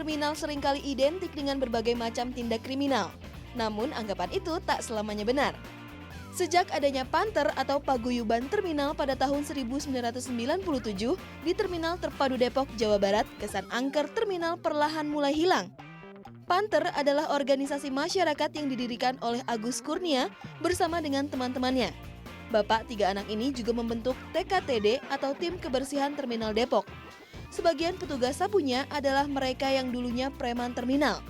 terminal seringkali identik dengan berbagai macam tindak kriminal. Namun anggapan itu tak selamanya benar. Sejak adanya Panter atau Paguyuban Terminal pada tahun 1997 di Terminal Terpadu Depok, Jawa Barat, kesan angker terminal perlahan mulai hilang. Panter adalah organisasi masyarakat yang didirikan oleh Agus Kurnia bersama dengan teman-temannya. Bapak tiga anak ini juga membentuk TKTD atau Tim Kebersihan Terminal Depok. Sebagian petugas sapunya adalah mereka yang dulunya preman terminal.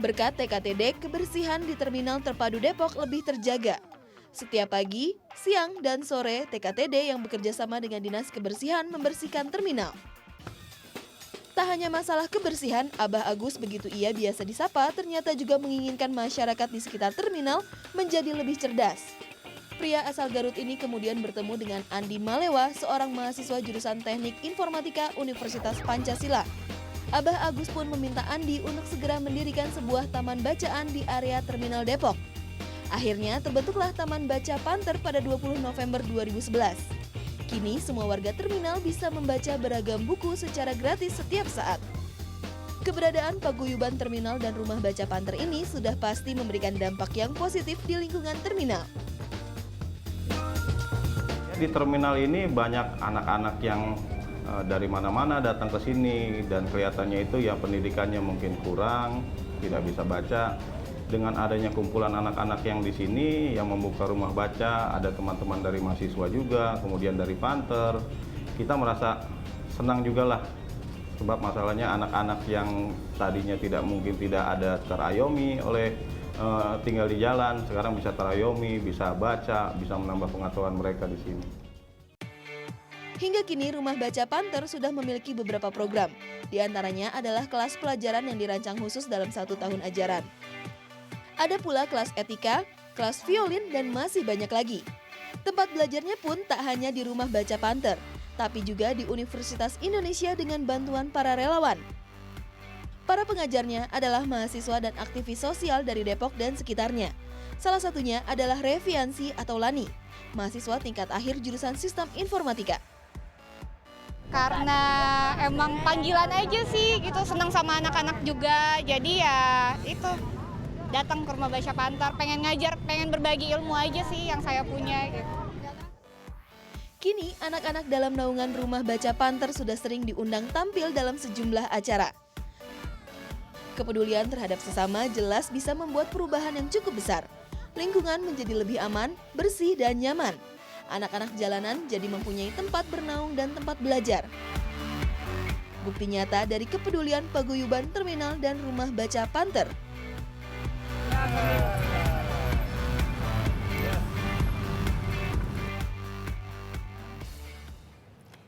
Berkat TKTD, kebersihan di Terminal Terpadu Depok lebih terjaga. Setiap pagi, siang, dan sore, TKTD yang bekerja sama dengan Dinas Kebersihan membersihkan terminal. Tak hanya masalah kebersihan, Abah Agus begitu ia biasa disapa ternyata juga menginginkan masyarakat di sekitar terminal menjadi lebih cerdas. Pria asal Garut ini kemudian bertemu dengan Andi Malewa, seorang mahasiswa jurusan Teknik Informatika Universitas Pancasila. Abah Agus pun meminta Andi untuk segera mendirikan sebuah taman bacaan di area Terminal Depok. Akhirnya terbentuklah Taman Baca Panter pada 20 November 2011. Kini semua warga terminal bisa membaca beragam buku secara gratis setiap saat. Keberadaan paguyuban terminal dan rumah baca Panter ini sudah pasti memberikan dampak yang positif di lingkungan terminal. Di terminal ini banyak anak-anak yang dari mana-mana datang ke sini dan kelihatannya itu ya pendidikannya mungkin kurang, tidak bisa baca. Dengan adanya kumpulan anak-anak yang di sini yang membuka rumah baca, ada teman-teman dari mahasiswa juga, kemudian dari Panter, kita merasa senang juga lah. Sebab masalahnya anak-anak yang tadinya tidak ada terayomi oleh tinggal di jalan, sekarang bisa terayomi, bisa baca, bisa menambah pengetahuan mereka di sini. Hingga kini Rumah Baca Panter sudah memiliki beberapa program. Di antaranya adalah kelas pelajaran yang dirancang khusus dalam 1 tahun ajaran. Ada pula kelas etika, kelas violin, dan masih banyak lagi. Tempat belajarnya pun tak hanya di Rumah Baca Panter, tapi juga di Universitas Indonesia dengan bantuan para relawan. Para pengajarnya adalah mahasiswa dan aktivis sosial dari Depok dan sekitarnya. Salah satunya adalah Reviansi atau Lani, mahasiswa tingkat akhir jurusan Sistem Informatika. Karena emang panggilan aja sih gitu, senang sama anak-anak juga. Jadi ya itu, datang ke Rumah Baca Panter, pengen ngajar, pengen berbagi ilmu aja sih yang saya punya gitu. Kini anak-anak dalam naungan Rumah Baca Panter sudah sering diundang tampil dalam sejumlah acara. Kepedulian terhadap sesama jelas bisa membuat perubahan yang cukup besar. Lingkungan menjadi lebih aman, bersih, dan nyaman. Anak-anak jalanan jadi mempunyai tempat bernaung dan tempat belajar. Bukti nyata dari kepedulian paguyuban terminal dan Rumah Baca Panter.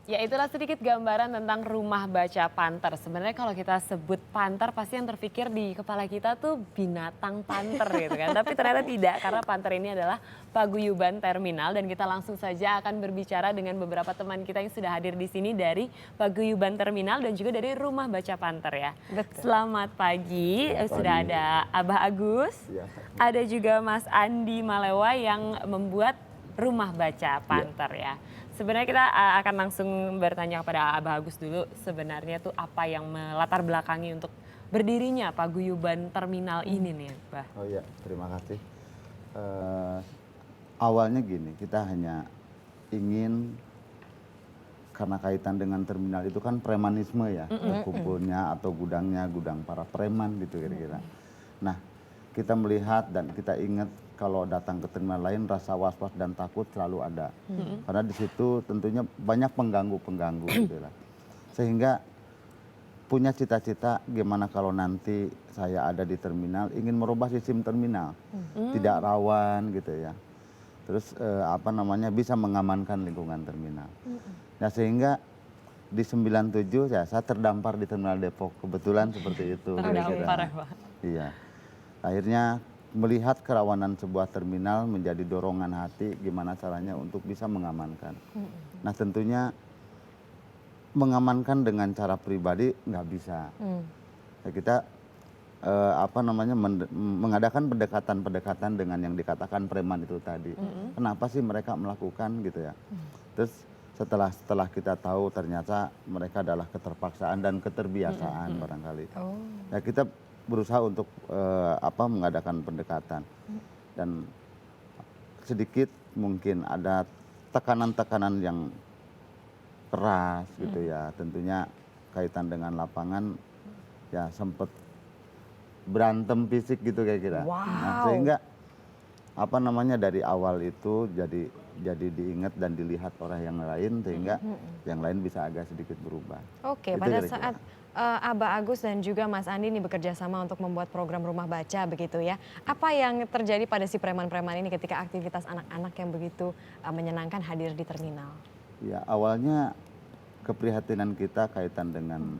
Ya, itulah sedikit gambaran tentang Rumah Baca Panter. Sebenarnya kalau kita sebut panter pasti yang terpikir di kepala kita tuh binatang panter gitu kan. Tapi ternyata tidak, karena panter ini adalah paguyuban terminal dan kita langsung saja akan berbicara dengan beberapa teman kita yang sudah hadir di sini dari paguyuban terminal dan juga dari Rumah Baca Panter ya. Betul. Selamat pagi. Sudah ada Abah Agus. Ya. Ada juga Mas Andi Malewa yang membuat Rumah Baca Panter ya. Sebenarnya kita akan langsung bertanya kepada Abah Agus dulu, sebenarnya tuh apa yang melatar belakangi untuk berdirinya paguyuban terminal ini nih, Bah? Oh iya, terima kasih. Awalnya gini, kita hanya ingin, karena kaitan dengan terminal itu kan premanisme ya, kumpulnya atau gudangnya, gudang para preman gitu kira-kira. Nah, kita melihat dan kita ingat kalau datang ke terminal lain rasa was-was dan takut selalu ada. Karena di situ tentunya banyak pengganggu-pengganggu gitu lah. Sehingga punya cita-cita gimana kalau nanti saya ada di terminal ingin merubah sistem terminal. Tidak rawan gitu ya. Terus bisa mengamankan lingkungan terminal. Nah, sehingga di 97 ya saya terdampar di terminal Depok. Kebetulan seperti itu. Terdampar ya, Pak. Iya. Akhirnya melihat kerawanan sebuah terminal menjadi dorongan hati gimana caranya untuk bisa mengamankan. Nah, tentunya mengamankan dengan cara pribadi nggak bisa. Nah, kita mengadakan pendekatan-pendekatan dengan yang dikatakan preman itu tadi. Kenapa sih mereka melakukan gitu ya? Terus setelah kita tahu ternyata mereka adalah keterpaksaan dan keterbiasaan barangkali. Ya kita berusaha untuk mengadakan pendekatan dan sedikit mungkin ada tekanan-tekanan yang keras gitu ya, tentunya kaitan dengan lapangan ya sempat berantem fisik gitu kayak kira. Nah, sehingga dari awal itu jadi diingat dan dilihat orang yang lain sehingga yang lain bisa agak sedikit berubah. Oke, Itu pada kira-kira. saat Abah Agus dan juga Mas Andi ini bekerja sama untuk membuat program rumah baca begitu ya. Apa yang terjadi pada si preman-preman ini ketika aktivitas anak-anak yang begitu menyenangkan hadir di terminal? Ya awalnya keprihatinan kita kaitan dengan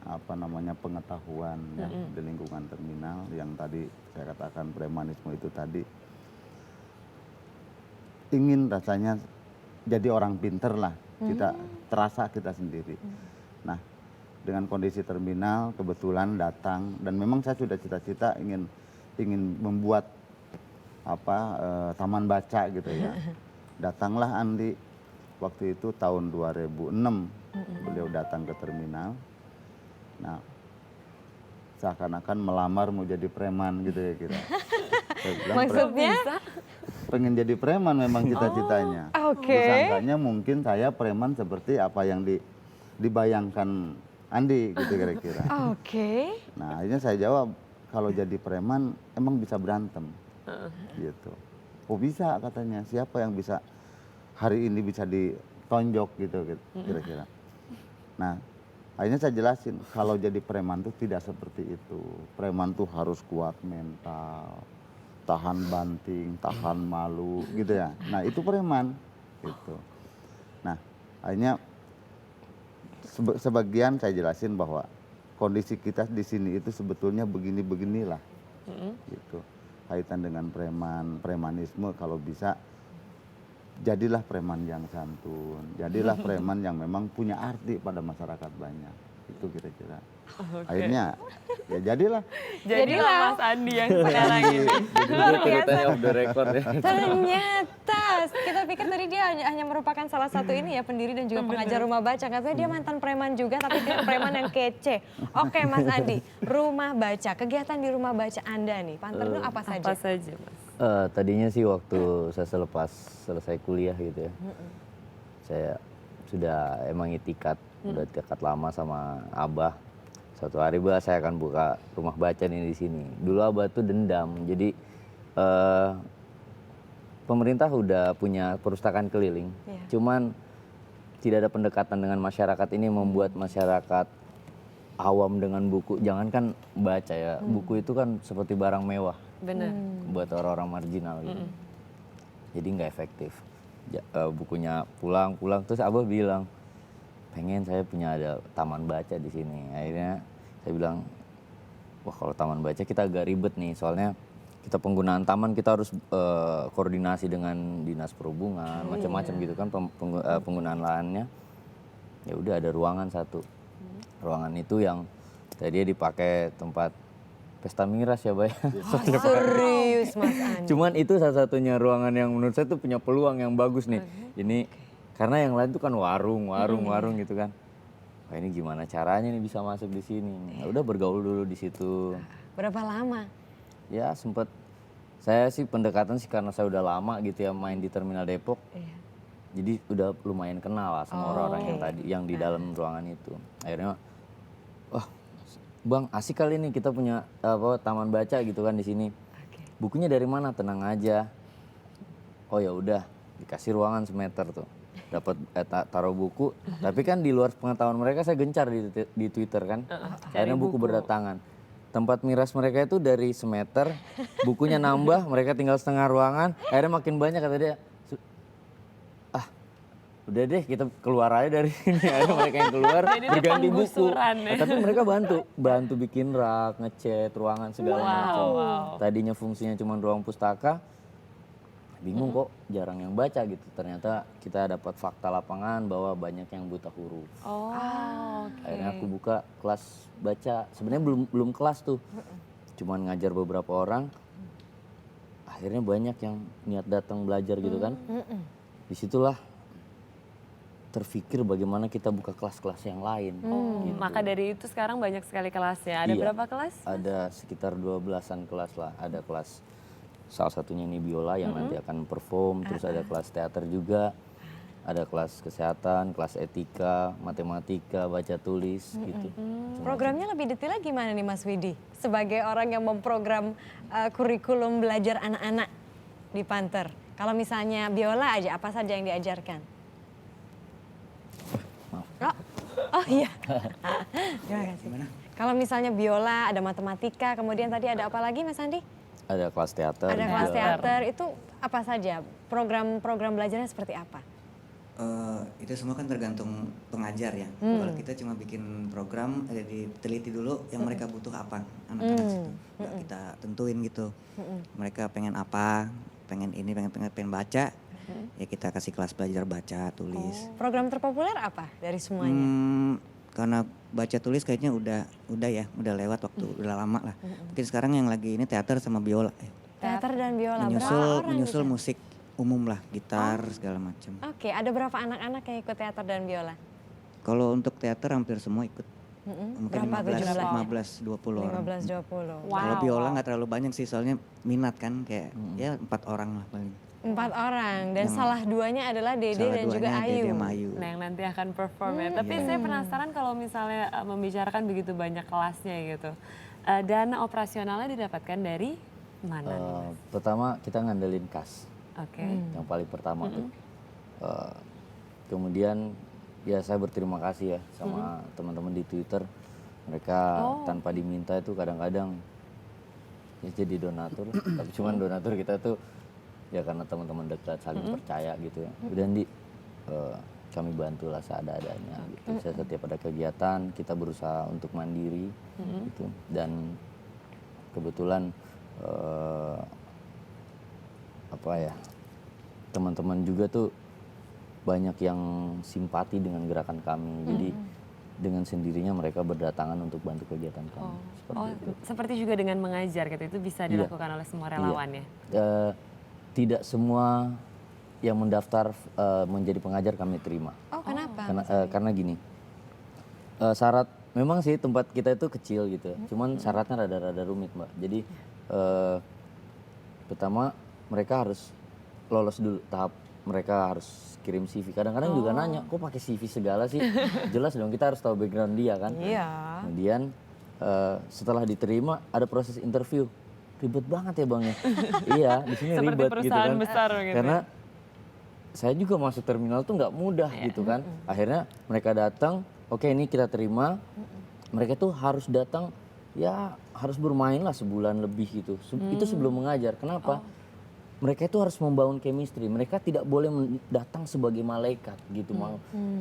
pengetahuan ya, di lingkungan terminal yang tadi saya katakan premanisme itu tadi. Ingin rasanya jadi orang pinter lah, kita terasa kita sendiri. Nah dengan kondisi terminal kebetulan datang dan memang saya sudah cita-cita ingin membuat taman baca gitu ya. Datanglah Andi waktu itu tahun 2006 beliau datang ke terminal. Nah seakan-akan melamar mau jadi preman gitu ya kita. Saya bilang, Maksudnya? pengen jadi preman memang cita-citanya. Oke. Disangkanya mungkin saya preman seperti apa yang dibayangkan Andi gitu kira-kira. Oke. Nah akhirnya saya jawab kalau jadi preman emang bisa berantem gitu. Oh bisa katanya, siapa yang bisa hari ini bisa ditonjok gitu kira-kira. Nah akhirnya saya jelasin kalau jadi preman tuh tidak seperti itu. Preman tuh harus kuat mental, tahan banting, tahan malu gitu ya. Nah itu preman gitu. Nah akhirnya sebagian saya jelasin bahwa kondisi kita di sini itu sebetulnya beginilah gitu. Kaitan dengan premanisme kalau bisa jadilah preman yang santun, jadilah preman yang memang punya arti pada masyarakat banyak. Itu kira-kira. Akhirnya ya jadilah. Jadilah Mas Andi yang sekarang ini. Luar biasa. Off the record ya. Ternyata kita pikir tadi dia hanya merupakan salah satu ini ya pendiri dan juga pengajar rumah baca. Katanya dia mantan preman juga tapi dia preman yang kece. Oke Mas Andi, rumah baca, kegiatan di rumah baca Anda nih, Panther itu apa saja? Apa saja Mas? Tadinya sih waktu saya selesai kuliah gitu ya. Saya sudah emang itikat, udah itikat lama sama Abah. Suatu hari saya akan buka rumah baca nih di sini. Dulu Abah tuh dendam, jadi pemerintah udah punya perpustakaan keliling. Cuman tidak ada pendekatan dengan masyarakat ini membuat masyarakat awam dengan buku. Jangankan baca ya, buku itu kan seperti barang mewah. Benar. Buat orang-orang marginal gitu. Jadi nggak efektif. Bukunya pulang terus Abah bilang pengen saya punya ada taman baca di sini. Akhirnya saya bilang wah kalau taman baca kita agak ribet nih soalnya kita penggunaan taman kita harus koordinasi dengan dinas perhubungan macam-macam gitu kan penggunaan lahannya. Ya udah ada ruangan satu. Ruangan itu yang tadinya dipakai tempat pesta miras ya, Bay. Serius Mas Andi. Cuman itu salah-satunya ruangan yang menurut saya tuh punya peluang yang bagus nih. Ini karena yang lain tuh kan warung gitu kan. Wah ini gimana caranya nih bisa masuk di sini? Ya udah bergaul dulu di situ. Berapa lama? Ya sempet saya sih pendekatan sih karena saya udah lama gitu ya main di Terminal Depok. Jadi udah lumayan kenal lah sama orang-orang yang di dalam ruangan itu. Akhirnya wah Bang, asik kali nih kita punya taman baca gitu kan di sini. Bukunya dari mana? Tenang aja. Oh ya udah, dikasih ruangan semeter tuh. Dapat taruh buku, tapi kan di luar pengetahuan mereka saya gencar di Twitter kan. Akhirnya buku berdatangan. Tempat miras mereka itu dari semeter, bukunya nambah, mereka tinggal setengah ruangan, akhirnya makin banyak kata dia. Udah deh kita keluar aja dari sini, akhirnya mereka yang keluar berganti buku. Tapi mereka bantu bikin rak, ngecat ruangan segala macam. Tadinya fungsinya cuma ruang pustaka, bingung kok jarang yang baca gitu. Ternyata kita dapat fakta lapangan bahwa banyak yang buta huruf. Akhirnya aku buka kelas baca. Sebenarnya belum kelas tuh, cuman ngajar beberapa orang. Akhirnya banyak yang niat datang belajar gitu kan. Disitulah terfikir bagaimana kita buka kelas-kelas yang lain. Gitu. Maka dari itu sekarang banyak sekali kelasnya. Ada Iya. berapa kelas? Ada sekitar 12-an kelas lah. Ada kelas salah satunya ini biola yang nanti akan perform, terus ada kelas teater juga, ada kelas kesehatan, kelas etika, matematika, baca tulis gitu. Programnya lebih detail gimana nih Mas Widi? Sebagai orang yang memprogram kurikulum belajar anak-anak di Panther. Kalau misalnya biola aja, apa saja yang diajarkan? Oh iya. Terima kasih. Kalau misalnya biola, ada matematika, kemudian tadi ada apa lagi Mas Andi? Ada kelas teater Ada juga. kelas teater, itu apa saja? Program belajarnya seperti apa? Itu semua kan tergantung pengajar ya. Kalau kita cuma bikin program, diteliti dulu yang mereka butuh apa anak-anak situ. Nggak kita tentuin gitu. Mereka pengen apa, pengen ini, pengen baca. Ya kita kasih kelas belajar baca, tulis. Program terpopuler apa dari semuanya? Karena baca tulis kayaknya udah lewat waktu, udah lama lah. Mungkin sekarang yang lagi ini teater sama biola. Teater dan biola. Berapa orang Menyusul bisa? musik umum lah, gitar segala macam. Oke, ada berapa anak-anak yang ikut teater dan biola? Kalau untuk teater hampir semua ikut. Mungkin Berapa tuh jumlahnya? 15-20 orang. 15-20. Kalau biola nggak terlalu banyak sih, soalnya minat kan kayak ya 4 orang lah paling. 4 orang dan salah duanya adalah Dede Salah dan juga duanya Ayu. Dede sama Ayu. Nah yang nanti akan perform ya. Tapi saya penasaran kalau misalnya membicarakan begitu banyak kelasnya gitu. Dana operasionalnya didapatkan dari mana nih Mas? Pertama kita ngandelin kas. Oke. Yang paling pertama tuh. Kemudian ya saya berterima kasih ya sama teman-teman di Twitter. Mereka tanpa diminta itu kadang-kadang ya jadi donatur. Tapi cuman donatur kita tuh ya karena teman-teman dekat saling percaya gitu ya. Udah kami bantulah seadanya gitu. Setiap ada kegiatan kita berusaha untuk mandiri gitu. Dan kebetulan teman-teman juga tuh banyak yang simpati dengan gerakan kami. Jadi dengan sendirinya mereka berdatangan untuk bantu kegiatan kami. Seperti juga dengan mengajar gitu, itu bisa dilakukan oleh semua relawan ya? Tidak semua yang mendaftar menjadi pengajar kami terima. Oh, kenapa? Karena gini, syarat memang sih tempat kita itu kecil gitu, cuman syaratnya rada-rada rumit Mbak. Jadi pertama mereka harus lolos dulu tahap, mereka harus kirim CV. Kadang-kadang juga nanya, kok pakai CV segala sih? Jelas dong kita harus tahu background dia kan. Iya. Kemudian setelah diterima ada proses interview. Ribet banget ya Bang ya. Iya, di sini Seperti ribet gitu perusahaan kan. besar gitu. Karena saya juga masuk terminal tuh nggak mudah gitu kan. Akhirnya mereka datang, oke ini kita terima. Mereka tuh harus datang ya harus bermain lah sebulan lebih gitu. Itu sebelum mengajar. Kenapa? Mereka itu harus membangun chemistry. Mereka tidak boleh datang sebagai malaikat gitu.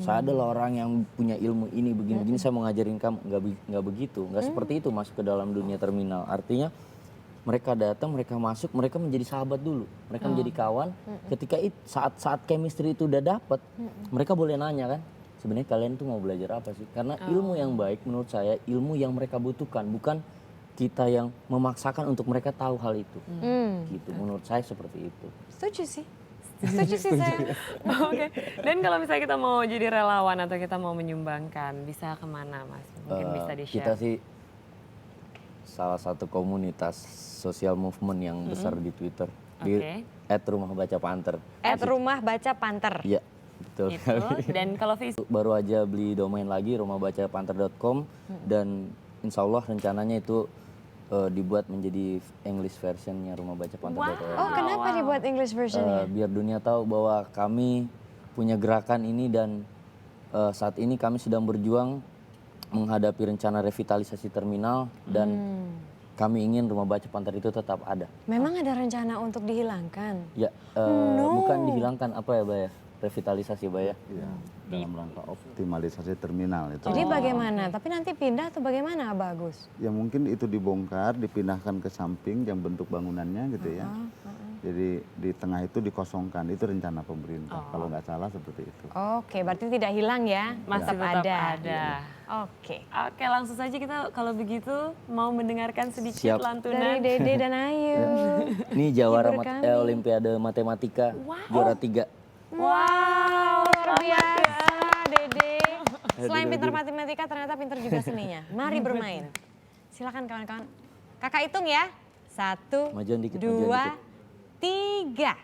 Saya adalah orang yang punya ilmu ini begini-begini saya mau ngajarin kamu. Nggak begitu. Nggak seperti itu masuk ke dalam dunia terminal. Artinya mereka datang, mereka masuk, mereka menjadi sahabat dulu. Mereka menjadi kawan. Ketika saat chemistry itu udah dapat, mereka boleh nanya kan, sebenarnya kalian tuh mau belajar apa sih? Karena ilmu yang baik menurut saya, ilmu yang mereka butuhkan, bukan kita yang memaksakan untuk mereka tahu hal itu. Gitu, menurut saya seperti itu. Setuju sih. Setuju sih saya. Oke. Dan kalau misalnya kita mau jadi relawan atau kita mau menyumbangkan, bisa kemana Mas? Mungkin bisa di-share. Kita sih salah satu komunitas social movement yang besar di Twitter. Di @Rumah Baca Panther. @Rumah Baca Panther. Iya, betul. Gitu. Dan kalau Facebook Baru aja beli domain lagi rumahbacapanther.com dan insya Allah rencananya itu dibuat menjadi English versionnya rumahbacapanther.org. Oh, kenapa dibuat English versionnya? Biar dunia tahu bahwa kami punya gerakan ini dan saat ini kami sedang berjuang menghadapi rencana revitalisasi terminal dan kami ingin Rumah Baca Panther itu tetap ada. Memang ada rencana untuk dihilangkan? Ya, bukan dihilangkan apa ya, Mbak ya? Revitalisasi, Mbak ya? Iya, dalam rangka optimalisasi terminal itu. Jadi bagaimana? Tapi nanti pindah atau bagaimana, Abah Agus? Ya mungkin itu dibongkar, dipindahkan ke samping yang bentuk bangunannya gitu ya. Jadi di tengah itu dikosongkan, itu rencana pemerintah. Kalau nggak salah seperti itu. Oke, berarti tidak hilang ya? masih Tetap tetap ada. ada. Oke. Oke, langsung saja kita kalau begitu mau mendengarkan sedikit Siap. lantunan. Dari Dede dan Ayu. Ini jawara Hibur kami. Olimpiade Matematika juara 3. Wow, Luar biasa. Selain pintar matematika ternyata pintar juga seninya. Mari bermain. Silakan kawan-kawan. Kakak hitung ya. 1, Majuan dikit, 2, majuan 3.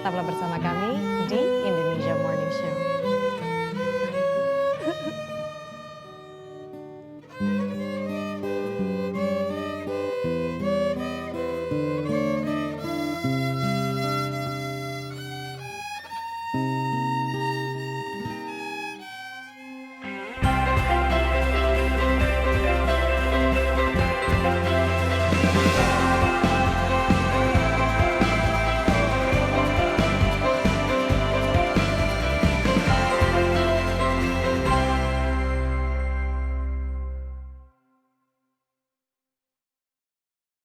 Tetaplah bersama kami di Indonesia Morning Show.